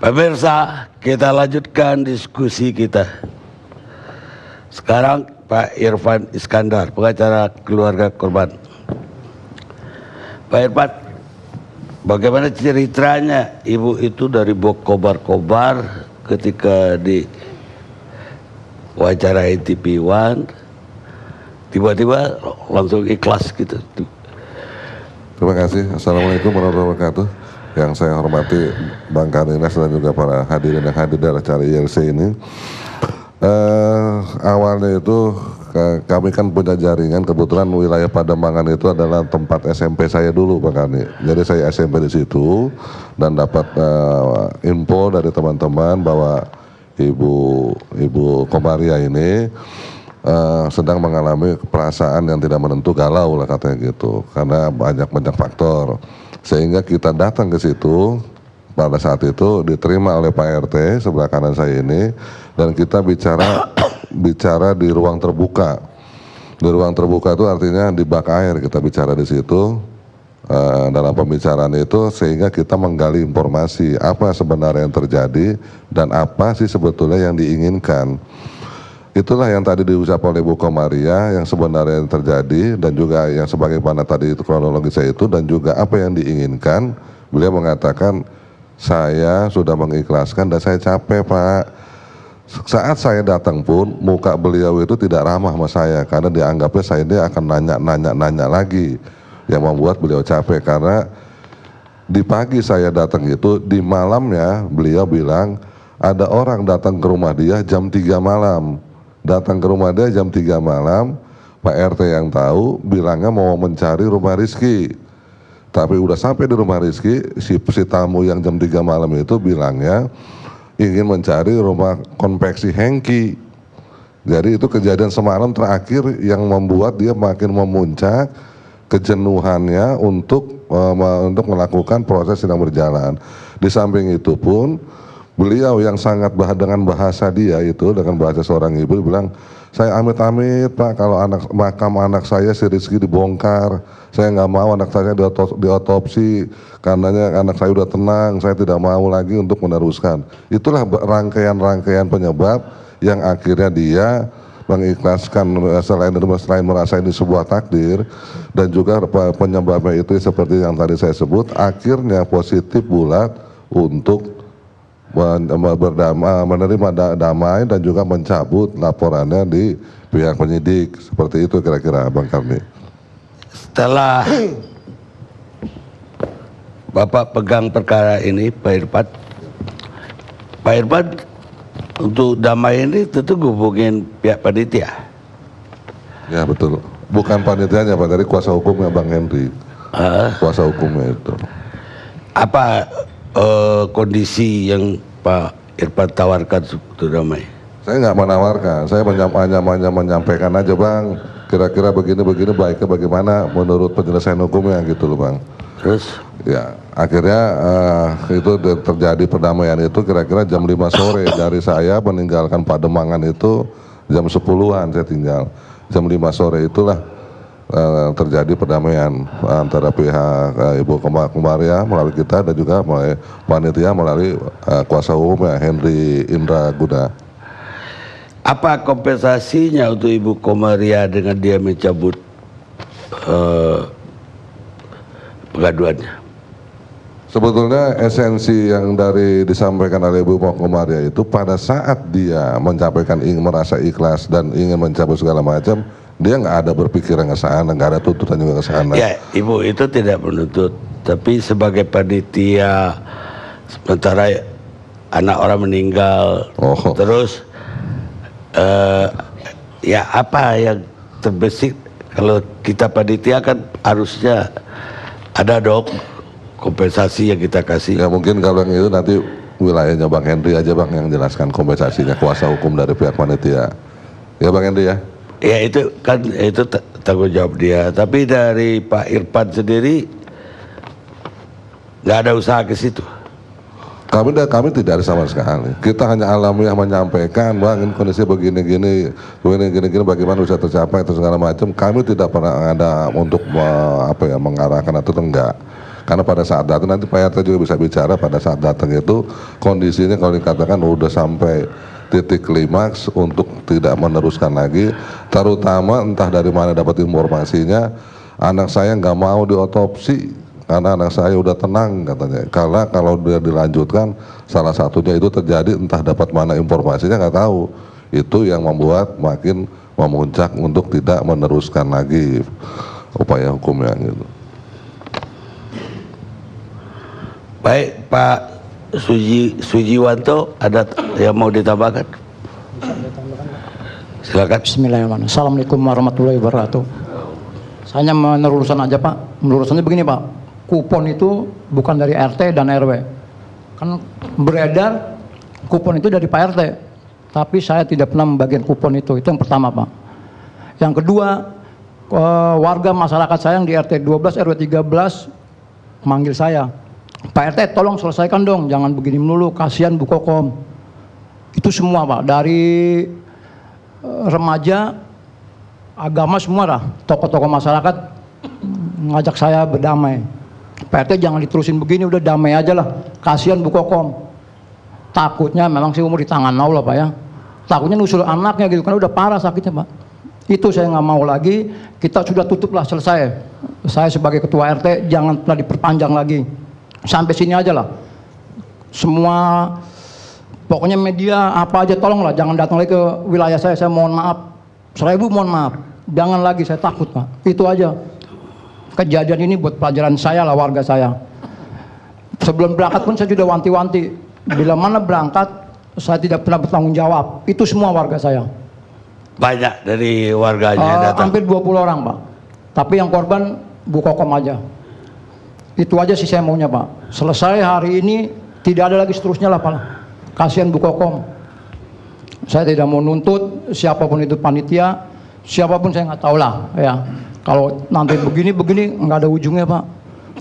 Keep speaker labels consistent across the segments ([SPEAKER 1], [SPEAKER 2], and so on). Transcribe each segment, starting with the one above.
[SPEAKER 1] Pemirsa, kita lanjutkan diskusi kita. Sekarang Pak Irfan Iskandar, pengacara keluarga korban. Pak Irfan, bagaimana ceritanya ibu itu dari kobar-kobar ketika di wawancara TV One, tiba-tiba langsung ikhlas gitu.
[SPEAKER 2] Terima kasih. Assalamualaikum warahmatullahi wabarakatuh. Yang saya hormati Bang Karninas dan juga para hadirin yang hadir dalam acara ILC ini. Awalnya itu kami kan punya jaringan, kebetulan wilayah Pademangan itu adalah tempat SMP saya dulu Pak Karni. Jadi saya SMP di situ dan dapat info dari teman-teman bahwa Ibu Komaria ini sedang mengalami perasaan yang tidak menentu, galau lah katanya gitu, karena banyak faktor. Sehingga kita datang ke situ, pada saat itu diterima oleh Pak RT sebelah kanan saya ini, dan kita bicara di ruang terbuka. Di ruang terbuka itu artinya di bak air, kita bicara di situ. Dalam pembicaraan itu sehingga kita menggali informasi apa sebenarnya yang terjadi dan apa sih sebetulnya yang diinginkan. Itulah yang tadi diucap oleh Bu Komaria yang sebenarnya yang terjadi, dan juga yang sebagaimana tadi itu kronologi saya itu, dan juga apa yang diinginkan. Beliau mengatakan, saya sudah mengikhlaskan dan saya capek Pak. Saat saya datang pun muka beliau itu tidak ramah sama saya, karena dianggapnya saya dia akan nanya lagi, yang membuat beliau capek. Karena di pagi saya datang itu, di malamnya beliau bilang ada orang datang ke rumah dia jam 3 malam. Datang ke rumah dia jam 3 malam, Pak RT yang tahu bilangnya mau mencari rumah Rizky. Tapi udah sampai di rumah Rizky, si tamu yang jam 3 malam itu bilangnya ingin mencari rumah konveksi Hengki. Jadi itu kejadian semalam terakhir yang membuat dia makin memuncak kejenuhannya untuk melakukan proses yang berjalan. Di samping itu pun beliau yang sangat dengan bahasa dia itu, dengan bahasa seorang ibu bilang, saya amit-amit Pak kalau makam anak saya si Rizky dibongkar, saya nggak mau anak saya diotopsi, karenanya anak saya udah tenang, saya tidak mau lagi untuk meneruskan. Itulah rangkaian penyebab yang akhirnya dia mengikhlaskan, selain merasa ini sebuah takdir, dan juga penyebabnya itu seperti yang tadi saya sebut, akhirnya positif bulat untuk menerima damai dan juga mencabut laporannya di pihak penyidik. Seperti itu kira-kira Bang Karni.
[SPEAKER 1] Setelah Bapak pegang perkara ini Pak Irfan untuk damai ini tentu hubungin pihak panitia.
[SPEAKER 2] Ya betul, bukan panitianya Pak, dari kuasa hukumnya Bang Henry. Kuasa hukumnya itu. Apa
[SPEAKER 1] kondisi yang Pak Irfan tawarkan untuk damai?
[SPEAKER 2] Saya nggak menawarkan, saya hanya menyampaikan aja Bang, kira-kira begini baiknya bagaimana menurut penyelesaian hukumnya gitu loh Bang.
[SPEAKER 1] Terus?
[SPEAKER 2] Ya akhirnya itu terjadi perdamaian itu kira-kira jam 5 sore dari saya meninggalkan Pademangan itu jam 10-an saya tinggal. Jam 5 sore itulah terjadi perdamaian antara pihak Ibu Komaria melalui kita dan juga melalui panitia melalui kuasa hukumnya Henry Indra Guda.
[SPEAKER 1] Apa kompensasinya untuk Ibu Komaria dengan dia mencabut pengaduannya?
[SPEAKER 2] Sebetulnya esensi yang disampaikan oleh Ibu Komaria itu pada saat dia menyampaikan ingin merasa ikhlas dan ingin mencabut segala macam, dia nggak ada berpikiran ke sana, nggak ada tuntutan juga ke sana.
[SPEAKER 1] Ya, Ibu itu tidak menuntut, tapi sebagai panitia, sementara anak orang meninggal, terus ya apa yang terbesit, kalau kita panitia kan harusnya ada dong kompensasi yang kita kasih.
[SPEAKER 2] Ya mungkin kalau yang itu nanti wilayahnya Bang Henry aja Bang yang jelaskan kompensasinya, kuasa hukum dari pihak panitia. Ya Bang Henry ya.
[SPEAKER 1] Ya itu kan itu tanggung jawab dia. Tapi dari Pak Irfan sendiri nggak ada usaha ke situ.
[SPEAKER 2] Kami tidak ada sama sekali. Kita hanya alamiah menyampaikan, Bang, ini kondisi begini-gini, bagaimana bisa tercapai atau segala macam. Kami tidak pernah ada untuk mengarahkan atau enggak. Karena pada saat datang nanti Pak RT juga bisa bicara, pada saat datang itu kondisinya kalau dikatakan udah sampai titik klimaks untuk tidak meneruskan lagi, terutama entah dari mana dapat informasinya, anak saya nggak mau diotopsi karena anak saya udah tenang katanya. Karena kalau dia dilanjutkan, salah satunya itu terjadi entah dapat mana informasinya nggak tahu. Itu yang membuat makin memuncak untuk tidak meneruskan lagi upaya hukumnya gitu.
[SPEAKER 1] Baik, Pak Sujiwanto, ada yang mau ditambahkan? Silakan.
[SPEAKER 3] Bismillahirrahmanirrahim. Assalamualaikum warahmatullahi wabarakatuh. Saya hanya menerusan aja Pak. Menerusannya begini Pak. Kupon itu bukan dari RT dan RW. Kan beredar kupon itu dari Pak RT. Tapi saya tidak pernah membagikan kupon itu. Itu yang pertama Pak. Yang kedua, warga masyarakat saya yang di RT 12 RW 13 manggil saya, Pak RT tolong selesaikan dong, jangan begini melulu, kasihan Bu Kokom. Itu semua Pak, dari remaja, agama semua lah, tokoh-tokoh masyarakat ngajak saya berdamai. Pak RT jangan diterusin begini, udah damai aja lah, kasihan Bu Kokom. Takutnya memang sih umur di tangan Allah Pak ya, takutnya nusul anaknya gitu, kan udah parah sakitnya Pak. Itu saya nggak mau lagi, kita sudah tutup lah, selesai. Saya sebagai ketua RT jangan pernah diperpanjang lagi. Sampai sini aja lah. Semua, pokoknya media apa aja tolonglah, jangan datang lagi ke wilayah saya mohon maaf. 1000 mohon maaf, jangan lagi, saya takut Pak. Itu aja. Kejadian ini buat pelajaran saya lah, warga saya. Sebelum berangkat pun saya sudah wanti-wanti, bila mana berangkat saya tidak pernah bertanggung jawab. Itu semua warga saya.
[SPEAKER 1] Banyak dari warganya datang.
[SPEAKER 3] Hampir 20 orang Pak. Tapi yang korban Bu Kokom aja. Itu aja sih saya maunya Pak. Selesai hari ini, tidak ada lagi seterusnya lah Pak. Kasihan Bu Kokom. Saya tidak mau nuntut siapapun itu panitia, siapapun saya nggak tahu lah ya. Kalau nanti begini nggak ada ujungnya Pak.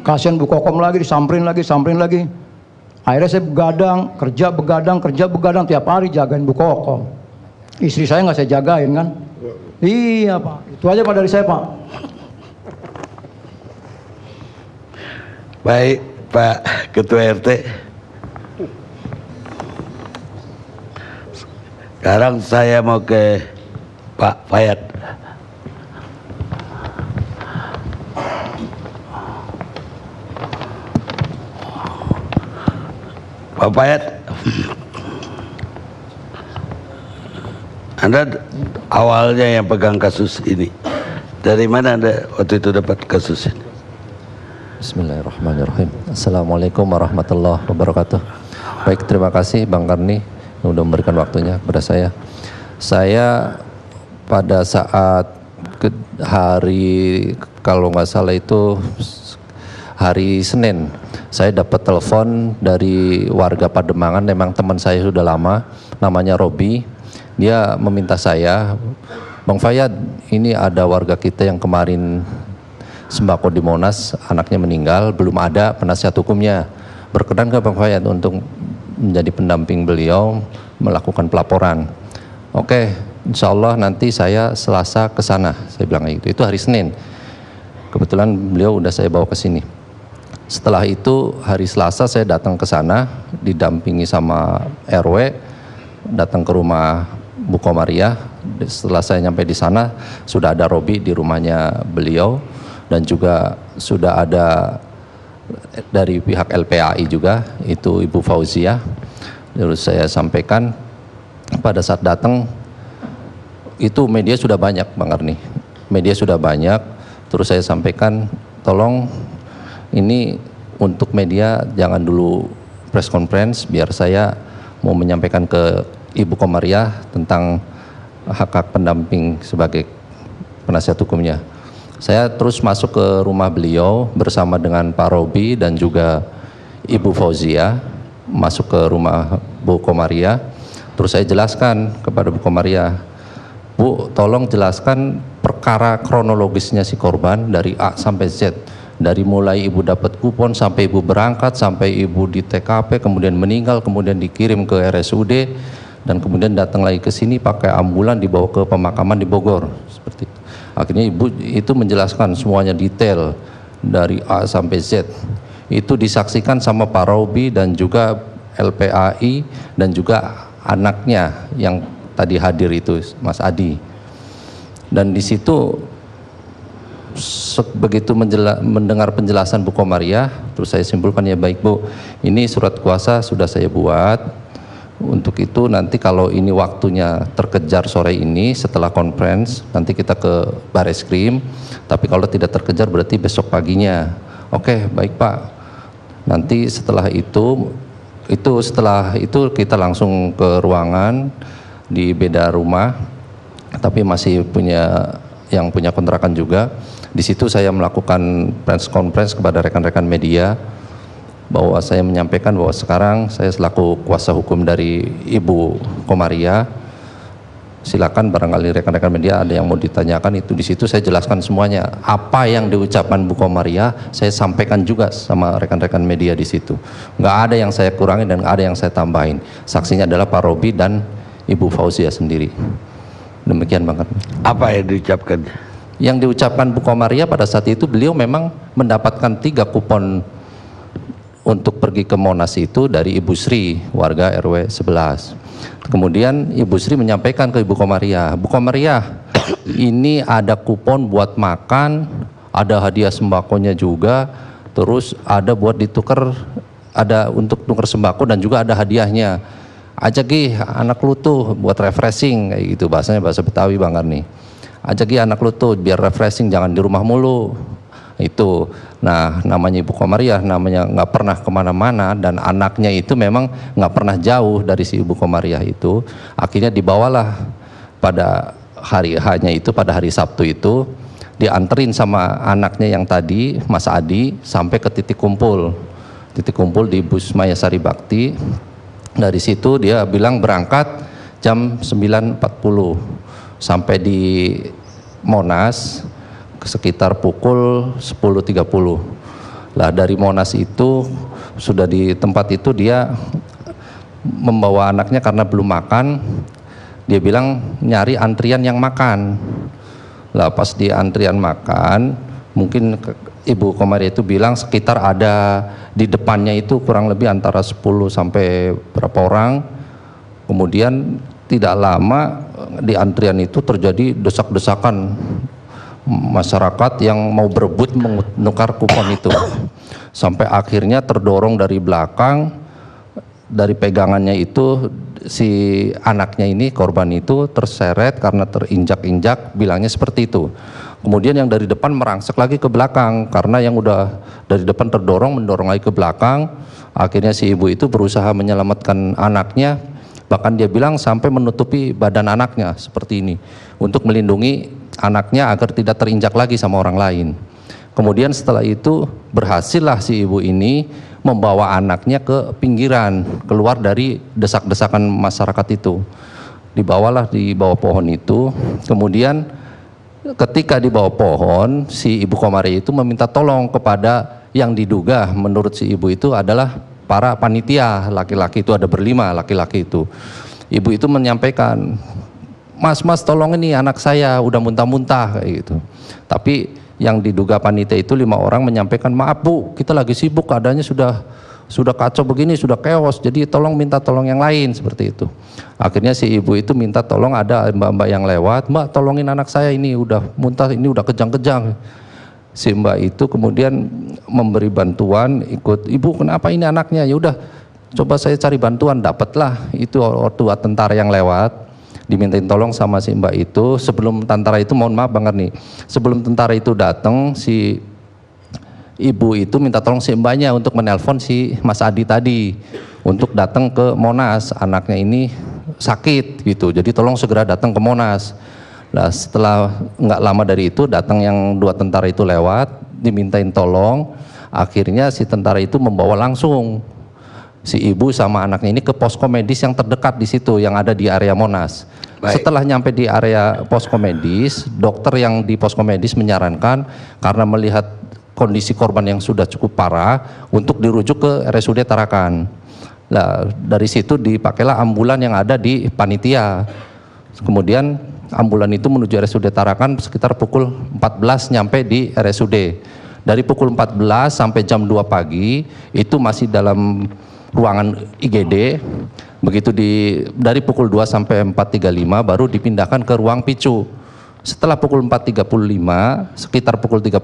[SPEAKER 3] Kasihan Bu Kokom lagi, disamperin lagi. Akhirnya saya begadang tiap hari jagain Bu Kokom. Istri saya nggak saya jagain kan? Iya Pak, itu aja Pak dari saya Pak.
[SPEAKER 1] Baik, Pak Ketua RT. Sekarang saya mau ke Pak Fayat. Pak Fayat, Anda awalnya yang pegang kasus ini. Dari mana Anda waktu itu dapat kasus ini?
[SPEAKER 4] Bismillahirrahmanirrahim. Assalamualaikum warahmatullahi wabarakatuh. Baik, terima kasih Bang Karni yang sudah memberikan waktunya kepada saya. Saya pada saat hari, kalau nggak salah itu hari Senin, saya dapat telepon dari warga Pademangan, memang teman saya sudah lama, namanya Robi. Dia meminta saya, Bang Fayad, ini ada warga kita yang kemarin sembako di Monas, anaknya meninggal, belum ada penasihat hukumnya. Berkenan ke Bang Fayad untuk menjadi pendamping beliau melakukan pelaporan? Oke, insya Allah nanti saya Selasa ke sana, saya bilang gitu. Itu hari Senin. Kebetulan beliau udah saya bawa ke sini. Setelah itu hari Selasa saya datang ke sana, didampingi sama RW, datang ke rumah Bu Komariah. Setelah saya nyampe di sana, sudah ada Robi di rumahnya beliau, dan juga sudah ada dari pihak LPAI juga, itu Ibu Fauzia. Lalu saya sampaikan, pada saat datang itu media sudah banyak Bang Arni, media sudah banyak. Terus saya sampaikan, tolong ini untuk media jangan dulu press conference, biar saya mau menyampaikan ke Ibu Komariah tentang hak-hak pendamping sebagai penasihat hukumnya. Saya terus masuk ke rumah beliau bersama dengan Pak Robi dan juga Ibu Fauzia, masuk ke rumah Bu Komariah. Terus saya jelaskan kepada Bu Komariah, Bu, tolong jelaskan perkara kronologisnya si korban dari A sampai Z. Dari mulai ibu dapat kupon, sampai ibu berangkat, sampai ibu di TKP, kemudian meninggal, kemudian dikirim ke RSUD, dan kemudian datang lagi ke sini pakai ambulan dibawa ke pemakaman di Bogor. Seperti itu. Akhirnya ibu itu menjelaskan semuanya detail dari A sampai Z. itu disaksikan sama Pak Robi dan juga LPAI dan juga anaknya yang tadi hadir itu Mas Adi. Dan di situ begitu mendengar penjelasan Bu Komariah, terus saya simpulkan, ya baik Bu, ini surat kuasa sudah saya buat. Untuk itu nanti kalau ini waktunya terkejar sore ini setelah conference, nanti kita ke Bareskrim. Tapi kalau tidak terkejar berarti besok paginya. Oke, baik Pak. Nanti setelah itu kita langsung ke ruangan di beda rumah, tapi masih yang punya kontrakan juga. Di situ saya melakukan press conference kepada rekan-rekan media bahwa saya menyampaikan bahwa sekarang saya selaku kuasa hukum dari Ibu Komariah, silakan barangkali rekan-rekan media ada yang mau ditanyakan, itu di situ saya jelaskan semuanya. Apa yang diucapkan Bu Komariah saya sampaikan juga sama rekan-rekan media di situ. Nggak ada yang saya kurangi dan nggak ada yang saya tambahin. Saksinya adalah Pak Robi dan Ibu Fauzia sendiri. Demikian Bang Karni.
[SPEAKER 1] Apa yang diucapkan?
[SPEAKER 4] Yang diucapkan Bu Komariah pada saat itu, beliau memang mendapatkan 3 kupon untuk pergi ke Monas itu dari Ibu Sri, warga RW 11. Kemudian Ibu Sri menyampaikan ke Ibu Komariah, Bu Komariah, ini ada kupon buat makan, ada hadiah sembakonya juga, terus ada buat ditukar, ada untuk tukar sembako dan juga ada hadiahnya. Ajak anak lu tuh buat refreshing, kayak gitu bahasanya, bahasa Betawi Bang Karni. Ajak anak lu tuh biar refreshing, jangan di rumah mulu. Itu, nah namanya Ibu Komariah, namanya nggak pernah kemana-mana dan anaknya itu memang nggak pernah jauh dari si Ibu Komariah itu. Akhirnya dibawalah pada hari hanya itu, pada hari Sabtu itu dianterin sama anaknya yang tadi Mas Adi sampai ke titik kumpul di Bus Mayasari Bakti. Dari situ dia bilang berangkat jam 9.40 sampai di Monas sekitar pukul 10.30. Lah dari Monas itu sudah di tempat itu dia membawa anaknya karena belum makan. Dia bilang nyari antrian yang makan. Lah pas di antrian makan, mungkin Ibu Komariah itu bilang sekitar ada di depannya itu kurang lebih antara 10 sampai berapa orang. Kemudian tidak lama di antrian itu terjadi desak-desakan masyarakat yang mau berebut menukar kupon itu, sampai akhirnya terdorong dari belakang, dari pegangannya itu si anaknya ini, korban itu terseret karena terinjak-injak, bilangnya seperti itu. Kemudian yang dari depan merangsek lagi ke belakang karena yang udah dari depan mendorong lagi ke belakang. Akhirnya si ibu itu berusaha menyelamatkan anaknya, bahkan dia bilang sampai menutupi badan anaknya seperti ini untuk melindungi anaknya agar tidak terinjak lagi sama orang lain. Kemudian setelah itu berhasillah si ibu ini membawa anaknya ke pinggiran, keluar dari desak-desakan masyarakat itu. Dibawalah di bawah pohon itu. Kemudian ketika di bawah pohon, si Ibu Komariah itu meminta tolong kepada yang diduga menurut si ibu itu adalah para panitia laki-laki itu, ada berlima laki-laki itu. Ibu itu menyampaikan, Mas tolong ini anak saya udah muntah-muntah kayak gitu. Tapi yang diduga panitia itu 5 orang menyampaikan, maaf Bu, kita lagi sibuk, keadaannya sudah kacau begini, sudah chaos, jadi minta tolong yang lain, seperti itu. Akhirnya si ibu itu minta tolong, ada mbak-mbak yang lewat, Mbak tolongin anak saya ini udah muntah, ini udah kejang-kejang. Si mbak itu kemudian memberi bantuan, ikut, Ibu kenapa ini anaknya? Ya udah coba saya cari bantuan, dapatlah itu ortu tentara yang lewat. Dimintain tolong sama si mbak itu. Sebelum tentara itu, mohon maaf Bang Karni, sebelum tentara itu datang, si ibu itu minta tolong si mbaknya untuk menelpon si Mas Adi tadi untuk datang ke Monas, anaknya ini sakit gitu, jadi tolong segera datang ke Monas. Nah setelah nggak lama dari itu datang yang 2 tentara itu lewat, dimintain tolong. Akhirnya si tentara itu membawa langsung si ibu sama anaknya ini ke posko medis yang terdekat di situ, yang ada di area Monas. Baik. Setelah nyampe di area posko medis, dokter yang di posko medis menyarankan karena melihat kondisi korban yang sudah cukup parah untuk dirujuk ke RSUD Tarakan. Nah, dari situ dipakailah ambulan yang ada di panitia. Kemudian ambulan itu menuju RSUD Tarakan sekitar pukul 14 nyampe di RSUD. Dari pukul 14 sampai jam 2 pagi itu masih dalam ruangan IGD. Begitu dari pukul 2 sampai 4.35 baru dipindahkan ke ruang PICU. Setelah pukul 4.35, sekitar pukul 35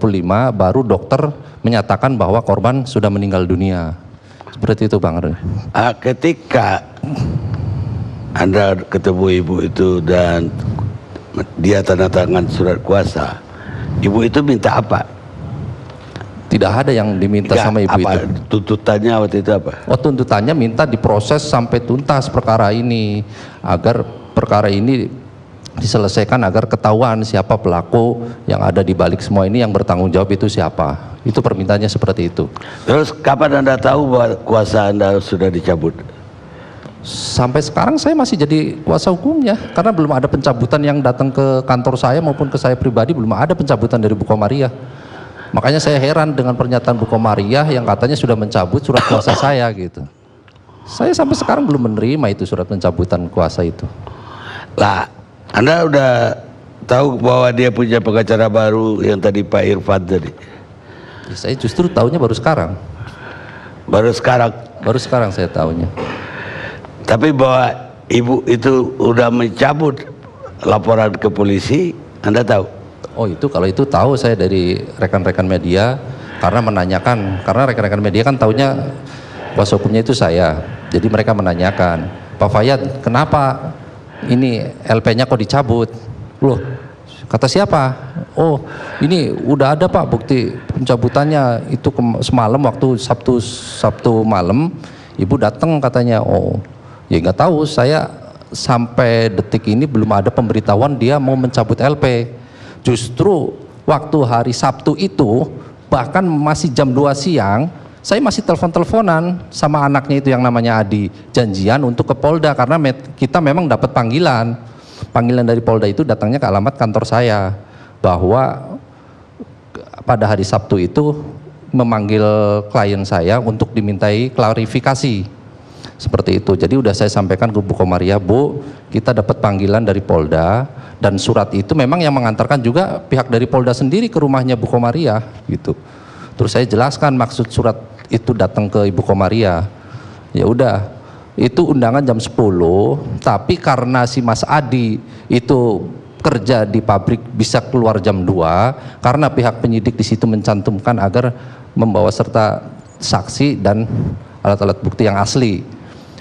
[SPEAKER 4] baru dokter menyatakan bahwa korban sudah meninggal dunia. Seperti itu Bang Arni.
[SPEAKER 1] Ketika Anda ketemu ibu itu dan dia tanda tangan surat kuasa, ibu itu minta apa?
[SPEAKER 4] Tidak ada yang diminta sama ibu
[SPEAKER 1] apa,
[SPEAKER 4] itu.
[SPEAKER 1] Tuntutannya waktu itu apa?
[SPEAKER 4] Oh, tuntutannya minta diproses sampai tuntas perkara ini, agar perkara ini diselesaikan, agar ketahuan siapa pelaku yang ada di balik semua ini, yang bertanggung jawab itu siapa. Itu permintaannya seperti itu.
[SPEAKER 1] Terus kapan Anda tahu bahwa kuasa Anda sudah dicabut?
[SPEAKER 4] Sampai sekarang saya masih jadi kuasa hukumnya, karena belum ada pencabutan yang datang ke kantor saya maupun ke saya pribadi, belum ada pencabutan dari Bu Komariah. Makanya saya heran dengan pernyataan Bu Komariah yang katanya sudah mencabut surat kuasa saya gitu. Saya sampai sekarang belum menerima itu surat pencabutan kuasa itu.
[SPEAKER 1] Lah, Anda udah tahu bahwa dia punya pengacara baru yang tadi Pak Irfan tadi?
[SPEAKER 4] Ya, saya justru tahunya baru sekarang.
[SPEAKER 1] Baru sekarang?
[SPEAKER 4] Baru sekarang saya tahunya.
[SPEAKER 1] Tapi bahwa ibu itu udah mencabut laporan ke polisi, Anda tahu?
[SPEAKER 4] Oh itu, kalau itu tahu saya dari rekan-rekan media, karena menanyakan, karena rekan-rekan media kan tahunya kuasa hukumnya itu saya, jadi mereka menanyakan, Pak Fayad kenapa ini LP-nya kok dicabut? Loh, kata siapa? Oh ini udah ada Pak bukti pencabutannya, itu semalam waktu Sabtu malam ibu datang katanya. Oh ya nggak tahu, saya sampai detik ini belum ada pemberitahuan dia mau mencabut LP. Justru waktu hari Sabtu itu, bahkan masih jam 2 siang, saya masih telepon-teleponan sama anaknya itu yang namanya Adi, janjian untuk ke Polda, karena kita memang dapat panggilan dari Polda itu datangnya ke alamat kantor saya, bahwa pada hari Sabtu itu memanggil klien saya untuk dimintai klarifikasi. Seperti itu. Jadi udah saya sampaikan ke Bu Komariah, Bu, kita dapat panggilan dari Polda, dan surat itu memang yang mengantarkan juga pihak dari Polda sendiri ke rumahnya Bu Komariah gitu. Terus saya jelaskan maksud surat itu datang ke Ibu Komariah. Ya udah, itu undangan jam 10, tapi karena si Mas Adi itu kerja di pabrik bisa keluar jam 2, karena pihak penyidik di situ mencantumkan agar membawa serta saksi dan alat-alat bukti yang asli.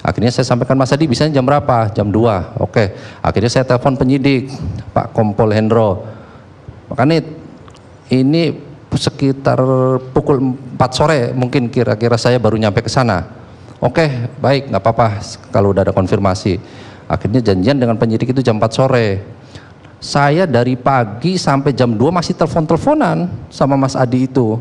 [SPEAKER 4] Akhirnya saya sampaikan, Mas Adi bisanya jam berapa? Jam 2. Oke. Akhirnya saya telepon penyidik, Pak Kompol Hendro. Makanya ini sekitar pukul 4 sore mungkin kira-kira saya baru nyampe ke sana. Oke, baik, nggak apa-apa kalau udah ada konfirmasi. Akhirnya janjian dengan penyidik itu jam 4 sore. Saya dari pagi sampai jam 2 masih telepon-teleponan sama Mas Adi itu.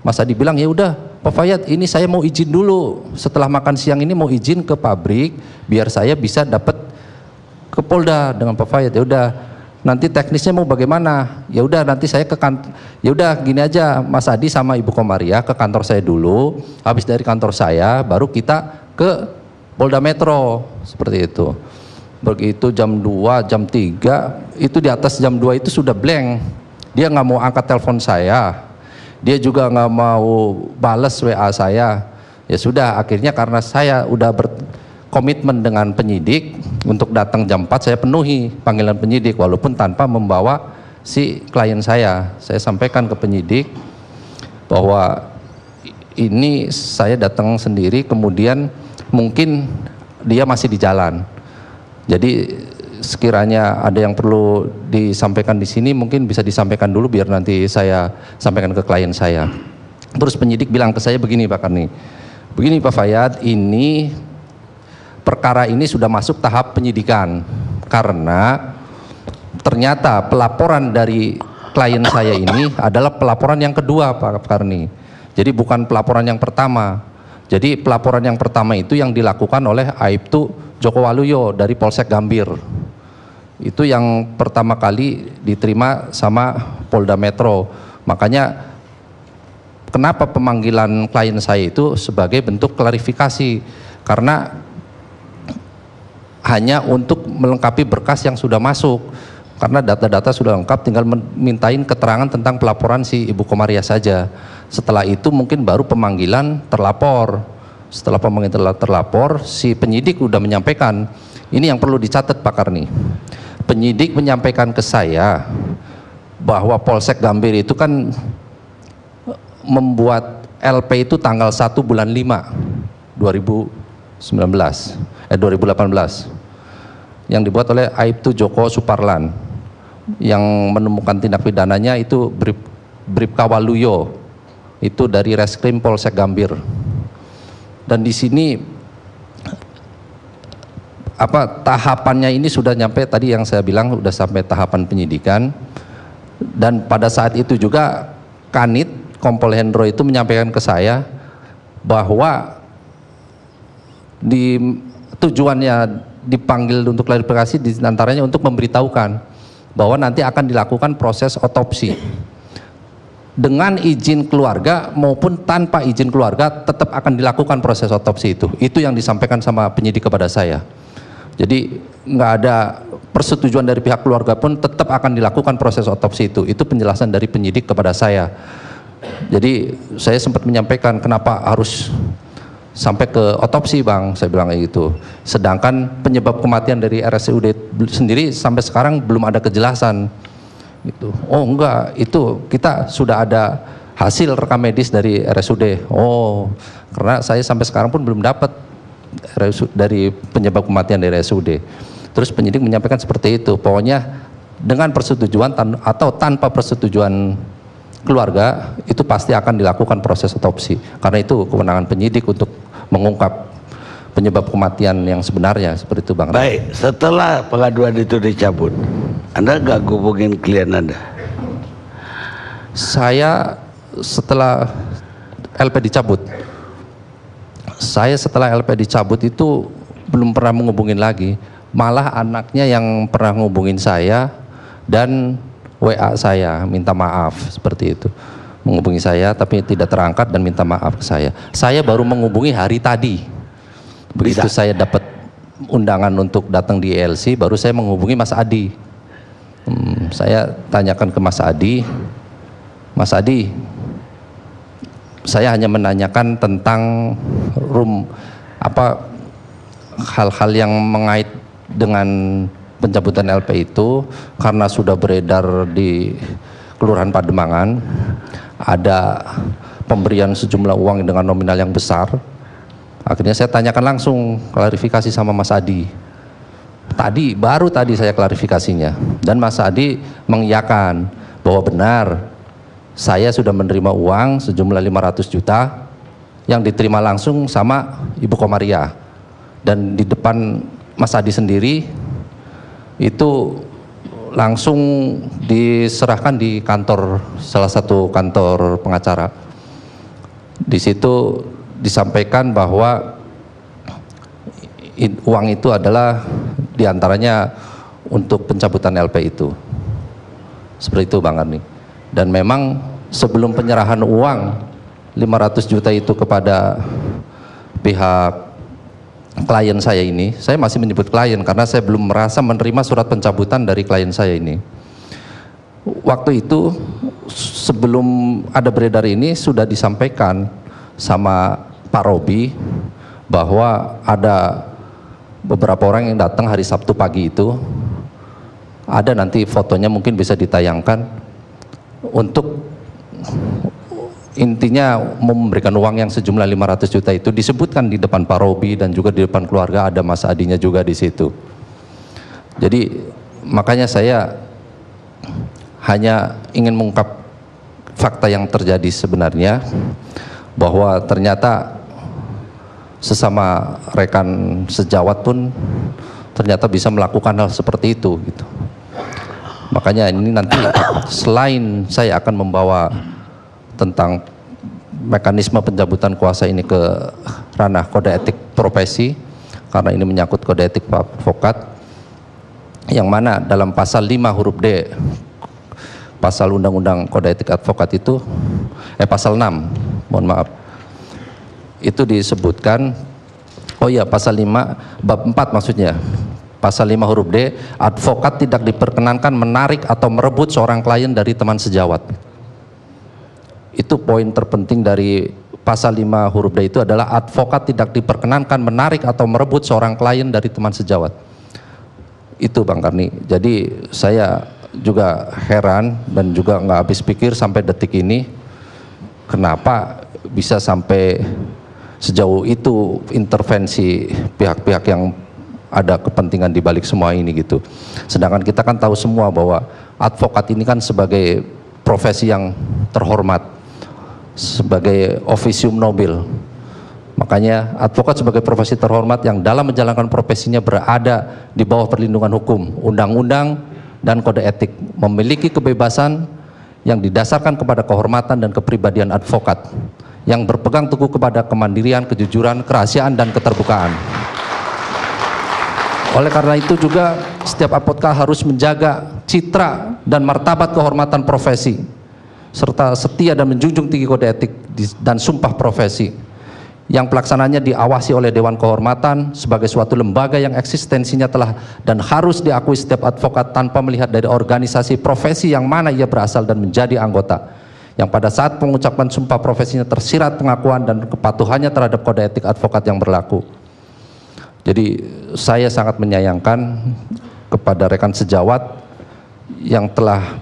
[SPEAKER 4] Mas Adi bilang, ya udah Pak Fayad, ini saya mau izin dulu, setelah makan siang ini mau izin ke pabrik biar saya bisa dapat ke Polda dengan Pak Fayad. Ya udah, nanti teknisnya mau bagaimana? Ya udah, nanti saya ke kantor. Ya udah, gini aja, Mas Adi sama Ibu Komariah ke kantor saya dulu. Habis dari kantor saya baru kita ke Polda Metro, seperti itu. Begitu jam 2, jam 3, itu di atas jam 2 itu sudah blank. Dia nggak mau angkat telepon saya. Dia juga nggak mau balas WA saya. Ya sudah, akhirnya karena saya udah berkomitmen dengan penyidik untuk datang jam 4, saya penuhi panggilan penyidik walaupun tanpa membawa si klien saya. Saya sampaikan ke penyidik bahwa ini saya datang sendiri, kemudian mungkin dia masih di jalan. Jadi sekiranya ada yang perlu disampaikan di sini mungkin bisa disampaikan dulu biar nanti saya sampaikan ke klien saya. Terus penyidik bilang ke saya begini, Pak Karni, begini Pak Fayad, ini perkara ini sudah masuk tahap penyidikan karena ternyata pelaporan dari klien saya ini adalah pelaporan yang kedua Pak Karni. Jadi bukan pelaporan yang pertama. Jadi pelaporan yang pertama itu yang dilakukan oleh Aibtu Joko Waluyo dari Polsek Gambir. Itu yang pertama kali diterima sama Polda Metro. Makanya kenapa pemanggilan klien saya itu sebagai bentuk klarifikasi, karena hanya untuk melengkapi berkas yang sudah masuk, karena data-data sudah lengkap, tinggal mintain keterangan tentang pelaporan si Ibu Komariah saja. Setelah itu mungkin baru pemanggilan terlapor. Setelah pemanggilan terlapor, si penyidik udah menyampaikan. Ini yang perlu dicatat Pak Karni. Penyidik menyampaikan ke saya bahwa Polsek Gambir itu kan membuat LP itu tanggal 1 bulan 5 2018 yang dibuat oleh Aibtu Joko Suparlan, yang menemukan tindak pidananya itu Bribka Waluyo, itu dari Reskrim Polsek Gambir. Dan di sini tahapannya ini sudah nyampe, tadi yang saya bilang sudah sampai tahapan penyidikan. Dan pada saat itu juga Kanit Kompol Hendro itu menyampaikan ke saya bahwa tujuannya dipanggil untuk klarifikasi diantaranya untuk memberitahukan bahwa nanti akan dilakukan proses otopsi dengan izin keluarga maupun tanpa izin keluarga, tetap akan dilakukan proses otopsi itu. Itu yang disampaikan sama penyidik kepada saya. Jadi nggak ada persetujuan dari pihak keluarga pun tetap akan dilakukan proses otopsi itu. Itu penjelasan dari penyidik kepada saya. Jadi saya sempat menyampaikan kenapa harus sampai ke otopsi Bang, saya bilang kayak gitu. Sedangkan penyebab kematian dari RSUD sendiri sampai sekarang belum ada kejelasan. Gitu. Oh enggak, itu kita sudah ada hasil rekam medis dari RSUD. Oh, karena saya sampai sekarang pun belum dapat dari penyebab kematian dari RSUD. Terus penyidik menyampaikan seperti itu, pokoknya dengan persetujuan atau tanpa persetujuan keluarga itu pasti akan dilakukan proses otopsi, karena itu kewenangan penyidik untuk mengungkap penyebab kematian yang sebenarnya, seperti itu Bang.
[SPEAKER 1] Baik, setelah pengaduan itu dicabut, Anda nggak hubungin klien Anda?
[SPEAKER 4] Saya setelah LP dicabut, itu belum pernah menghubungin lagi, malah anaknya yang pernah menghubungin saya dan WA saya minta maaf seperti itu, menghubungi saya tapi tidak terangkat dan minta maaf ke saya. Saya baru menghubungi hari tadi, begitu saya dapat undangan untuk datang di ELC, baru saya menghubungi Mas Adi. Saya tanyakan ke Mas Adi, saya hanya menanyakan tentang hal-hal yang mengait dengan pencabutan LP itu, karena sudah beredar di Kelurahan Pademangan ada pemberian sejumlah uang dengan nominal yang besar. Akhirnya saya tanyakan langsung, klarifikasi sama Mas Adi. Baru tadi saya klarifikasinya, dan Mas Adi mengiyakan bahwa benar saya sudah menerima uang sejumlah 500 juta yang diterima langsung sama Ibu Komaria, dan di depan Mas Adi sendiri itu langsung diserahkan di kantor, salah satu kantor pengacara. Di situ disampaikan bahwa uang itu adalah diantaranya untuk pencabutan LP itu, seperti itu Bang Arni. Dan memang sebelum penyerahan uang 500 juta itu kepada pihak klien saya ini, saya masih menyebut klien karena saya belum merasa menerima surat pencabutan dari klien saya ini. Waktu itu sebelum ada beredar ini sudah disampaikan sama Pak Robi bahwa ada beberapa orang yang datang hari Sabtu pagi itu, ada nanti fotonya mungkin bisa ditayangkan, untuk intinya memberikan uang yang sejumlah 500 juta itu disebutkan di depan Pak Robi dan juga di depan keluarga, ada Mas Adinya juga di situ. Jadi makanya saya hanya ingin mengungkap fakta yang terjadi sebenarnya, bahwa ternyata sesama rekan sejawat pun ternyata bisa melakukan hal seperti itu gitu. Makanya ini nanti selain saya akan membawa tentang mekanisme pencabutan kuasa ini ke ranah kode etik profesi, karena ini menyangkut kode etik Pak Advokat, yang mana dalam pasal 5 huruf D pasal Undang-Undang Kode Etik Advokat itu, pasal 6, mohon maaf, itu disebutkan, pasal 5 bab 4 maksudnya, pasal 5 huruf D, advokat tidak diperkenankan menarik atau merebut seorang klien dari teman sejawat. itu poin terpenting dari pasal 5 huruf D itu adalah advokat tidak diperkenankan menarik atau merebut seorang klien dari teman sejawat. Itu Bang Karni. Jadi saya juga heran dan juga nggak habis pikir sampai detik ini kenapa bisa sampai sejauh itu intervensi pihak-pihak yang ada kepentingan di balik semua ini gitu. Sedangkan kita kan tahu semua bahwa advokat ini kan sebagai profesi yang terhormat, sebagai officium nobile. Makanya advokat sebagai profesi terhormat yang dalam menjalankan profesinya berada di bawah perlindungan hukum, undang-undang dan kode etik, memiliki kebebasan yang didasarkan kepada kehormatan dan kepribadian advokat yang berpegang teguh kepada kemandirian, kejujuran, kerahasiaan dan keterbukaan. Oleh karena itu juga setiap advokat harus menjaga citra dan martabat kehormatan profesi serta setia dan menjunjung tinggi kode etik dan sumpah profesi yang pelaksananya diawasi oleh Dewan Kehormatan sebagai suatu lembaga yang eksistensinya telah dan harus diakui setiap advokat tanpa melihat dari organisasi profesi yang mana ia berasal dan menjadi anggota, yang pada saat pengucapan sumpah profesinya tersirat pengakuan dan kepatuhannya terhadap kode etik advokat yang berlaku. Jadi saya sangat menyayangkan kepada rekan sejawat yang telah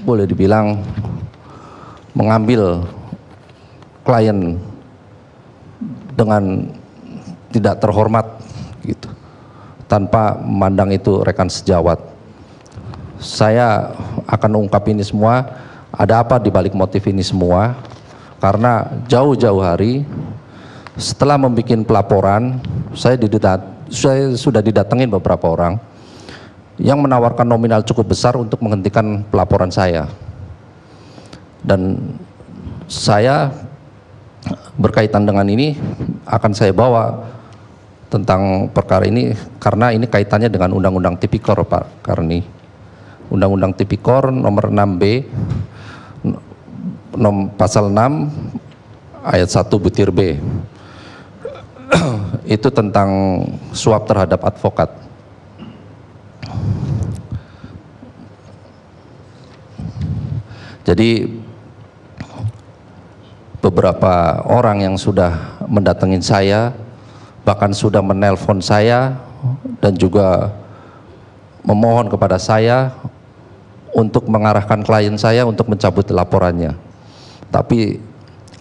[SPEAKER 4] boleh dibilang mengambil klien dengan tidak terhormat gitu, tanpa memandang itu rekan sejawat. Saya akan ungkap ini semua, ada apa di balik motif ini semua, karena jauh-jauh hari setelah membuat pelaporan, saya sudah didatengin beberapa orang yang menawarkan nominal cukup besar untuk menghentikan pelaporan saya. Dan saya berkaitan dengan ini akan saya bawa tentang perkara ini karena ini kaitannya dengan Undang-Undang Tipikor, Pak Karni. Undang-Undang Tipikor nomor 6B pasal 6 ayat 1 butir B. Itu tentang suap terhadap advokat. Jadi beberapa orang yang sudah mendatangi saya, bahkan sudah menelpon saya dan juga memohon kepada saya untuk mengarahkan klien saya untuk mencabut laporannya. Tapi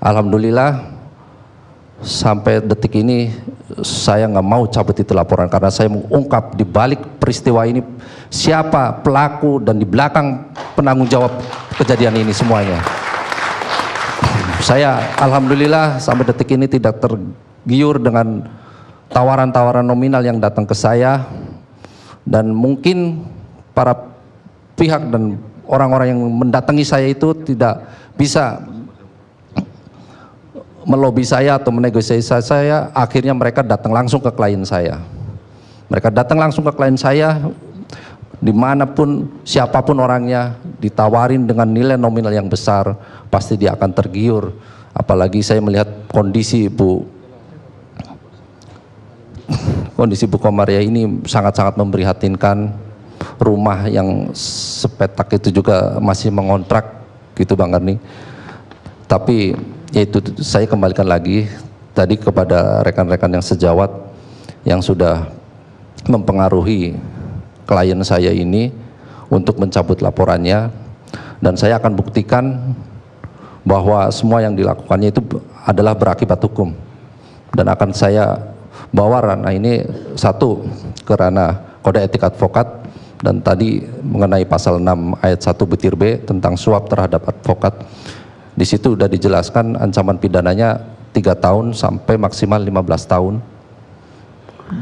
[SPEAKER 4] alhamdulillah sampai detik ini saya nggak mau cabut itu laporan karena saya mengungkap di balik peristiwa ini siapa pelaku dan di belakang penanggung jawab kejadian ini semuanya. Saya alhamdulillah sampai detik ini tidak tergiur dengan tawaran-tawaran nominal yang datang ke saya, dan mungkin para pihak dan orang-orang yang mendatangi saya itu tidak bisa melobi saya atau menegosiasi saya. Akhirnya mereka datang langsung ke klien saya. Mereka datang langsung ke klien saya, dimanapun siapapun orangnya, ditawarin dengan nilai nominal yang besar, pasti dia akan tergiur. Apalagi saya melihat kondisi Bu Komaria ini sangat-sangat memprihatinkan. Rumah yang sepetak itu juga masih mengontrak gitu Bang Karni. Tapi yaitu saya kembalikan lagi tadi kepada rekan-rekan yang sejawat yang sudah mempengaruhi klien saya ini untuk mencabut laporannya, dan saya akan buktikan bahwa semua yang dilakukannya itu adalah berakibat hukum, dan akan saya bawa ranah ini satu ke ranah kode etik advokat, dan tadi mengenai pasal 6 ayat 1 butir B tentang suap terhadap advokat. Di situ sudah dijelaskan ancaman pidananya 3 tahun sampai maksimal 15 tahun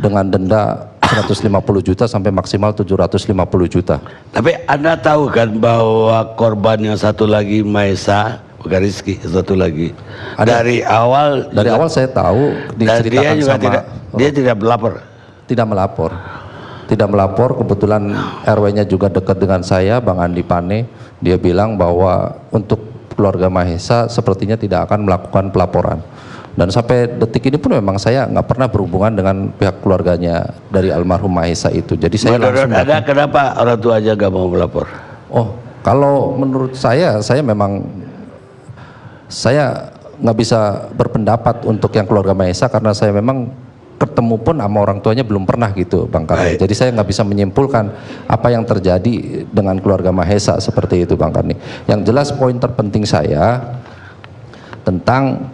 [SPEAKER 4] dengan denda 150 juta sampai maksimal 750 juta.
[SPEAKER 1] Tapi Anda tahu kan bahwa korban yang satu lagi Maesa, bukan Rizky, satu lagi.
[SPEAKER 4] Ada.
[SPEAKER 1] Dari awal
[SPEAKER 4] saya tahu
[SPEAKER 1] dan dia
[SPEAKER 4] diceritakan
[SPEAKER 1] juga
[SPEAKER 4] sama
[SPEAKER 1] dia tidak melapor.
[SPEAKER 4] Tidak melapor. Kebetulan RW-nya juga dekat dengan saya, Bang Andi Pane. Dia bilang bahwa untuk keluarga Mahesa sepertinya tidak akan melakukan pelaporan. Dan sampai detik ini pun memang saya nggak pernah berhubungan dengan pihak keluarganya dari almarhum Mahesa itu. Jadi saya langsung datang.
[SPEAKER 1] Kenapa orang tua aja nggak mau melapor?
[SPEAKER 4] Oh, kalau menurut saya memang Saya nggak bisa berpendapat untuk yang keluarga Mahesa karena saya memang ketemu pun sama orang tuanya belum pernah gitu Bang Karni.
[SPEAKER 1] Baik.
[SPEAKER 4] Jadi saya nggak bisa menyimpulkan apa yang terjadi dengan keluarga Mahesa seperti itu Bang Karni. Yang jelas poin terpenting saya tentang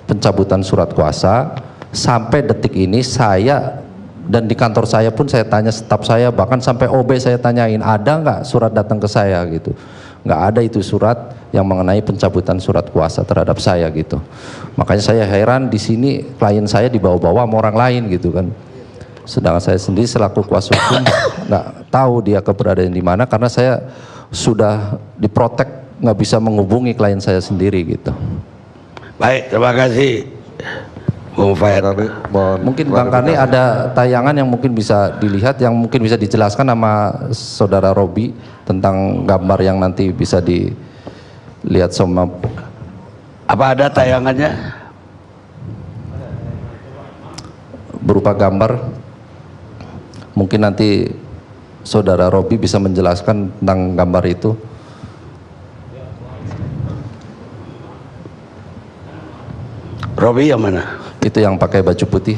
[SPEAKER 4] pencabutan surat kuasa sampai detik ini saya dan di kantor saya pun saya tanya staf saya, bahkan sampai OB saya tanyain ada nggak surat datang ke saya gitu. Nggak ada itu surat yang mengenai pencabutan surat kuasa terhadap saya gitu. Makanya saya heran di sini klien saya dibawa-bawa sama orang lain gitu kan. Sedangkan saya sendiri selaku kuasa hukum nggak tahu dia keberadaan di mana karena saya sudah diprotek nggak bisa menghubungi klien saya sendiri gitu.
[SPEAKER 1] Baik, terima kasih Bung Fair.
[SPEAKER 4] Mungkin Bang Karni ada tayangan yang mungkin bisa dilihat, yang mungkin bisa dijelaskan sama Saudara Robi tentang gambar yang nanti bisa dilihat sama.
[SPEAKER 1] Apa ada tayangannya?
[SPEAKER 4] Berupa gambar, mungkin nanti Saudara Robi bisa menjelaskan tentang gambar itu.
[SPEAKER 1] Robi yang mana?
[SPEAKER 4] Itu yang pakai baju putih.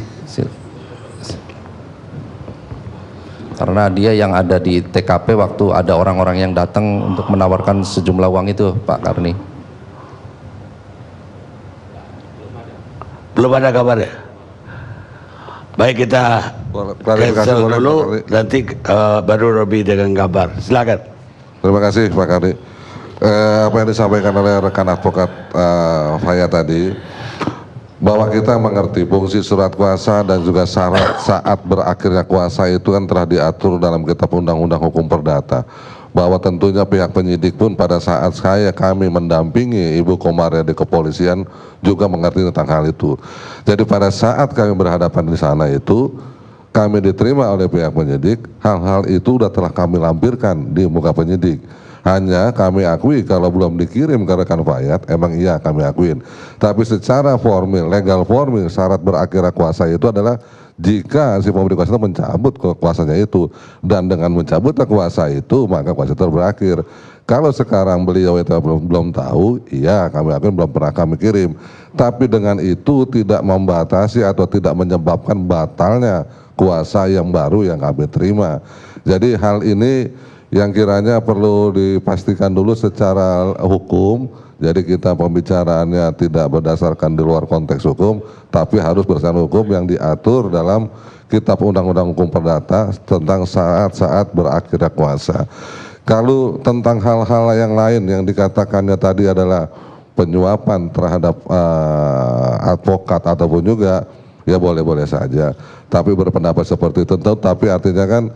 [SPEAKER 4] Karena dia yang ada di TKP waktu ada orang-orang yang datang untuk menawarkan sejumlah uang itu, Pak Karni.
[SPEAKER 1] Belum ada kabarnya. Baik, kita
[SPEAKER 2] Klarifikasi
[SPEAKER 1] cancel
[SPEAKER 2] boleh,
[SPEAKER 1] dulu,
[SPEAKER 2] Pak Karni?
[SPEAKER 1] nanti baru Robi dengan kabar. Silakan.
[SPEAKER 2] Terima kasih Pak Karni. Apa yang disampaikan oleh rekan advokat Faya tadi, bahwa kita mengerti fungsi surat kuasa dan juga syarat saat berakhirnya kuasa itu kan telah diatur dalam Kitab Undang-Undang Hukum Perdata, bahwa tentunya pihak penyidik pun pada saat kami mendampingi Ibu Komaria di kepolisian juga mengerti tentang hal itu. Jadi pada saat kami berhadapan di sana itu kami diterima oleh pihak penyidik, hal-hal itu sudah telah kami lampirkan di muka penyidik. Hanya kami akui kalau belum dikirim ke rekan Fayat, emang iya kami akuin. Tapi secara formil, legal formil, syarat berakhirnya kuasa itu adalah jika si pemberi kuasa itu mencabut kuasanya itu. Dan dengan mencabut kuasa itu, maka kuasa itu berakhir. Kalau sekarang beliau itu belum tahu, iya kami akuin belum pernah kami kirim. Tapi dengan itu tidak membatasi atau tidak menyebabkan batalnya kuasa yang baru yang kami terima. Jadi hal ini yang kiranya perlu dipastikan dulu secara hukum. Jadi kita pembicaraannya tidak berdasarkan di luar konteks hukum, tapi harus berdasarkan hukum yang diatur dalam Kitab Undang-Undang Hukum Perdata tentang saat-saat berakhirnya kuasa. Kalau tentang hal-hal yang lain yang dikatakannya tadi adalah penyuapan terhadap advokat ataupun juga, ya boleh-boleh saja. Tapi berpendapat seperti itu, tapi artinya kan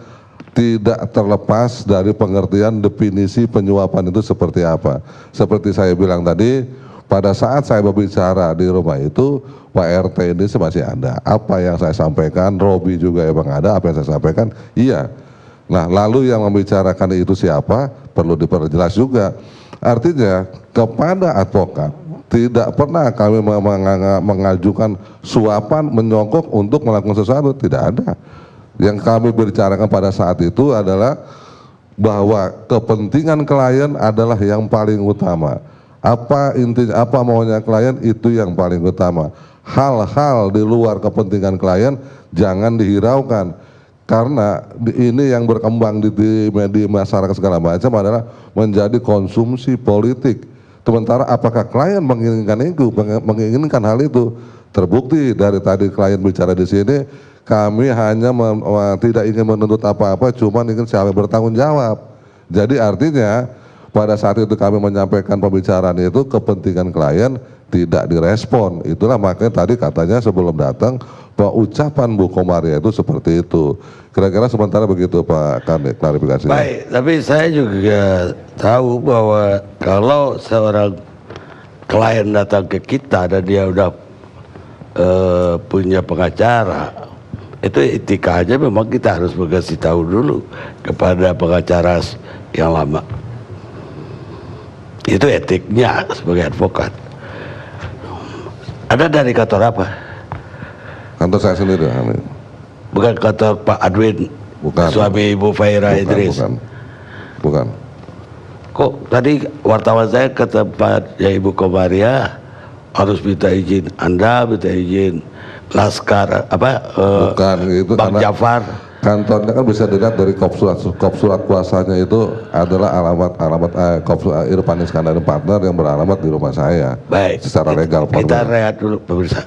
[SPEAKER 2] tidak terlepas dari pengertian definisi penyuapan itu seperti apa. Seperti saya bilang tadi, pada saat saya berbicara di rumah itu, Pak RT ini masih ada. Apa yang saya sampaikan, Robi juga emang ada, apa yang saya sampaikan, iya. Nah, lalu yang membicarakan itu siapa, perlu diperjelas juga. Artinya, kepada advokat, tidak pernah kami mengajukan suapan, menyogok untuk melakukan sesuatu, tidak ada. Yang kami bicarakan pada saat itu adalah bahwa kepentingan klien adalah yang paling utama. Apa intinya, apa maunya klien itu yang paling utama. Hal-hal di luar kepentingan klien jangan dihiraukan. Karena ini yang berkembang di media masyarakat segala macam adalah menjadi konsumsi politik. Sementara apakah klien menginginkan hal itu? Terbukti dari tadi klien bicara di sini, kami hanya tidak ingin menuntut apa-apa, cuma ingin siapa bertanggung jawab. Jadi artinya pada saat itu kami menyampaikan pembicaraan itu, kepentingan klien tidak direspon. Itulah makanya tadi katanya sebelum datang bahwa ucapan Bu Komaria itu seperti itu. Kira-kira sementara begitu Pak Karni, klarifikasi.
[SPEAKER 1] Baik, tapi saya juga tahu bahwa kalau seorang klien datang ke kita dan dia udah punya pengacara, itu etikanya memang kita harus berkasih tahu dulu kepada pengacara yang lama. Itu etiknya sebagai advokat. Ada dari kantor apa?
[SPEAKER 2] Kantor saya sendiri.
[SPEAKER 1] Bukan kantor Pak Adwin,
[SPEAKER 2] Bukan.
[SPEAKER 1] suami Ibu Faira Idris.
[SPEAKER 2] Bukan.
[SPEAKER 1] kok tadi wartawan saya ke tempat ya Ibu Komaria harus minta izin Anda, minta izin Laskar
[SPEAKER 2] Bukan itu
[SPEAKER 1] Bang
[SPEAKER 2] karena
[SPEAKER 1] Jafar.
[SPEAKER 2] kantornya kan bisa dilihat dari kop surat kuasanya itu adalah alamat Irfan Iskandar Partner yang beralamat di rumah saya.
[SPEAKER 1] Baik.
[SPEAKER 2] Secara legal
[SPEAKER 1] Kita
[SPEAKER 2] formal.
[SPEAKER 1] rehat dulu pemirsa.